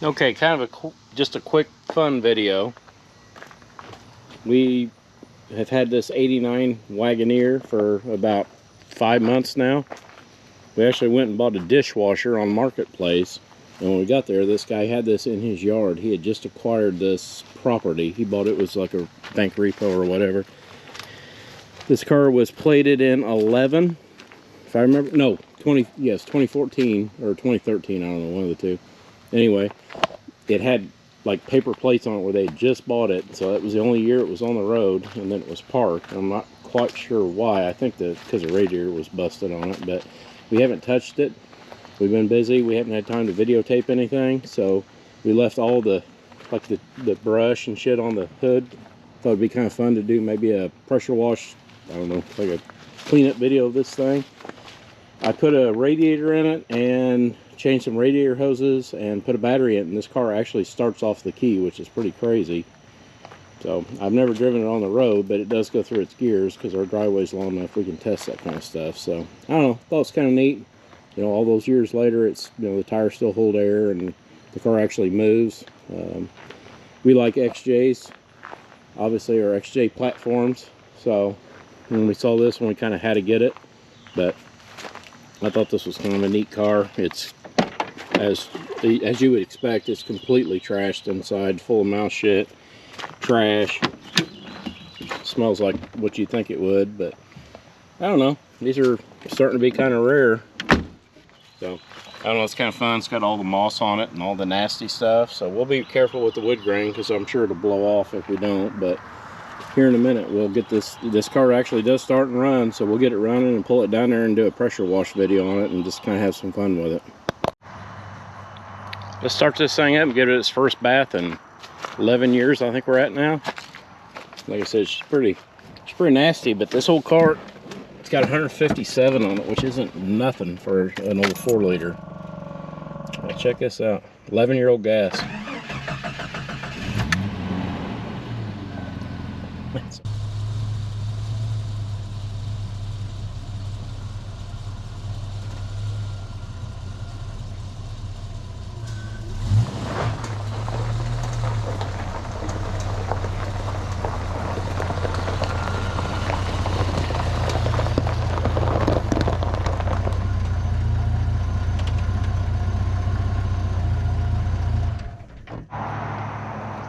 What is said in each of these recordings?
Okay, kind of just a quick fun video. We have had this 89 Wagoneer for about 5 months now. We actually went and bought a dishwasher on Marketplace, and when we got there, this guy had this in his yard. He had just acquired this property. He bought it, was like a bank repo or whatever. This car was plated in 11, if I remember. No, 2014 or 2013, I don't know, one of the two. Anyway, it had like paper plates on it where they had just bought it, so that was the only year it was on the road, and then it was parked. I'm not quite sure why. I think that because the radiator was busted on it, but we haven't touched it. We've been busy. We haven't had time to videotape anything, so we left all the brush and shit on the hood. Thought it'd be kind of fun to do maybe a pressure wash, I don't know, like a cleanup video of this thing. I put a radiator in it and changed some radiator hoses and put a battery in it, and this car actually starts off the key, which is pretty crazy. So I've never driven it on the road, but it does go through its gears because our driveway's long enough we can test that kind of stuff. So I don't know, thought it was kind of neat. You know, all those years later, it's, you know, the tires still hold air and the car actually moves. We like XJs, obviously, or XJ platforms. So when we saw this one, we kind of had to get it, but I thought this was kind of a neat car. It's, as you would expect, it's completely trashed inside, full of mouse shit, trash. Smells like what you think it would, but I don't know. These are starting to be kind of rare. So I don't know, it's kind of fun. It's got all the moss on it and all the nasty stuff. So we'll be careful with the wood grain because I'm sure it'll blow off if we don't. But here in a minute, we'll get this car actually does start and run, so we'll get it running and pull it down there and do a pressure wash video on it and just kind of have some fun with it. Let's start this thing up and give it its first bath in 11 years, I think we're at now. Like I said, it's pretty nasty, but this old car, it's got 157 on it, which isn't nothing for an old 4-liter. Now check this out, 11-year-old gas.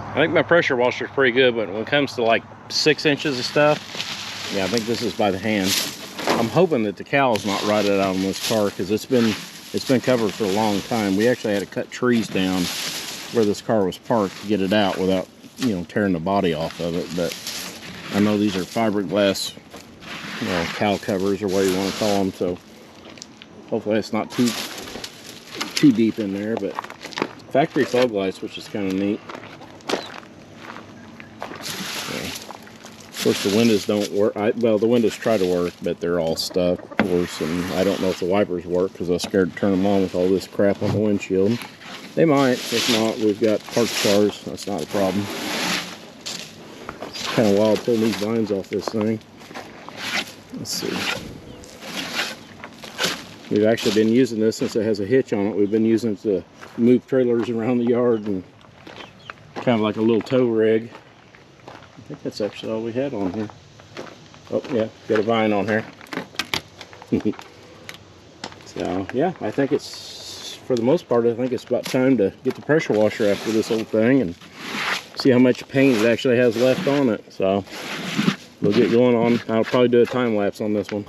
I think my pressure washer is pretty good, but when it comes to like 6 inches of stuff, yeah, I think this is by the hand. I'm hoping that the cowl's not rotted out on this car because it's been covered for a long time. We actually had to cut trees down where this car was parked to get it out without, you know, tearing the body off of it. But I know these are fiberglass, you know, cowl covers or whatever you want to call them. So hopefully it's not too deep in there. But factory fog lights, which is kind of neat. Of course, the windows don't work. Well, the windows try to work, but they're all stuck, of course, and I don't know if the wipers work because I was scared to turn them on with all this crap on the windshield. They might. If not, we've got parked cars. That's not a problem. It's kind of wild pulling these vines off this thing. Let's see. We've actually been using this since it has a hitch on it. We've been using it to move trailers around the yard and kind of like a little tow rig. I think that's actually all we had on here. Oh yeah, got a vine on here. So yeah, I think it's, for the most part, I think it's about time to get the pressure washer after this whole thing and see how much paint it actually has left on it. So we'll get going on. I'll probably do a time lapse on this one.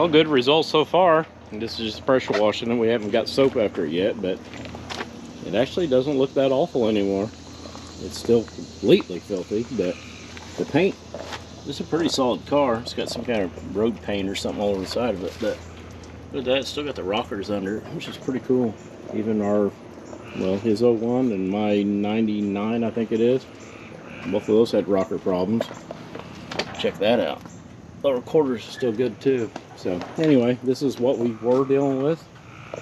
Well, good results so far. And this is just pressure washing, and we haven't got soap after it yet, but it actually doesn't look that awful anymore. It's still completely filthy, but the paint, this is a pretty solid car. It's got some kind of road paint or something all over the side of it, but look at that, it's still got the rockers under it, which is pretty cool. Even our, well, his 01 and my 99, I think it is, both of those had rocker problems. Check that out. The recorders are still good too. So anyway, this is what we were dealing with,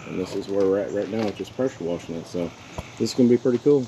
and this is where we're at right now, just pressure washing it. So this is going to be pretty cool.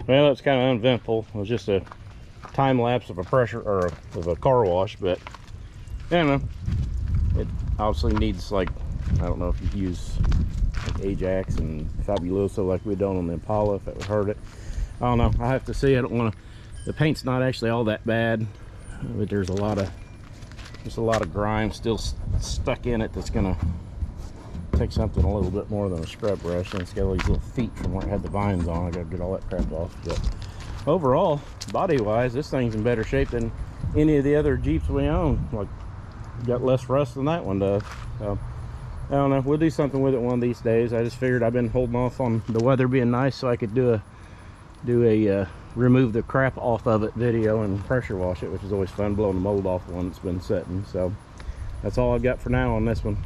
Well, it's kind of uneventful. It was just a time lapse of a pressure or of a car wash, but I don't know. It obviously needs, like, I don't know if you use like Ajax and Fabuloso like we done on the Impala, if it would hurt it. I don't know. I have to see. I don't want to. The paint's not actually all that bad, but there's a lot of grime still stuck in it that's gonna take something a little bit more than a scrub brush, and it's got all these little feet from where it had the vines on. I gotta get all that crap off. But overall, body wise, this thing's in better shape than any of the other Jeeps we own. Like, got less rust than that one does. So I don't know, we'll do something with it one of these days. I just figured I've been holding off on the weather being nice so I could do a remove the crap off of it video and pressure wash it, which is always fun, blowing the mold off one that's been setting. So that's all I've got for now on this one.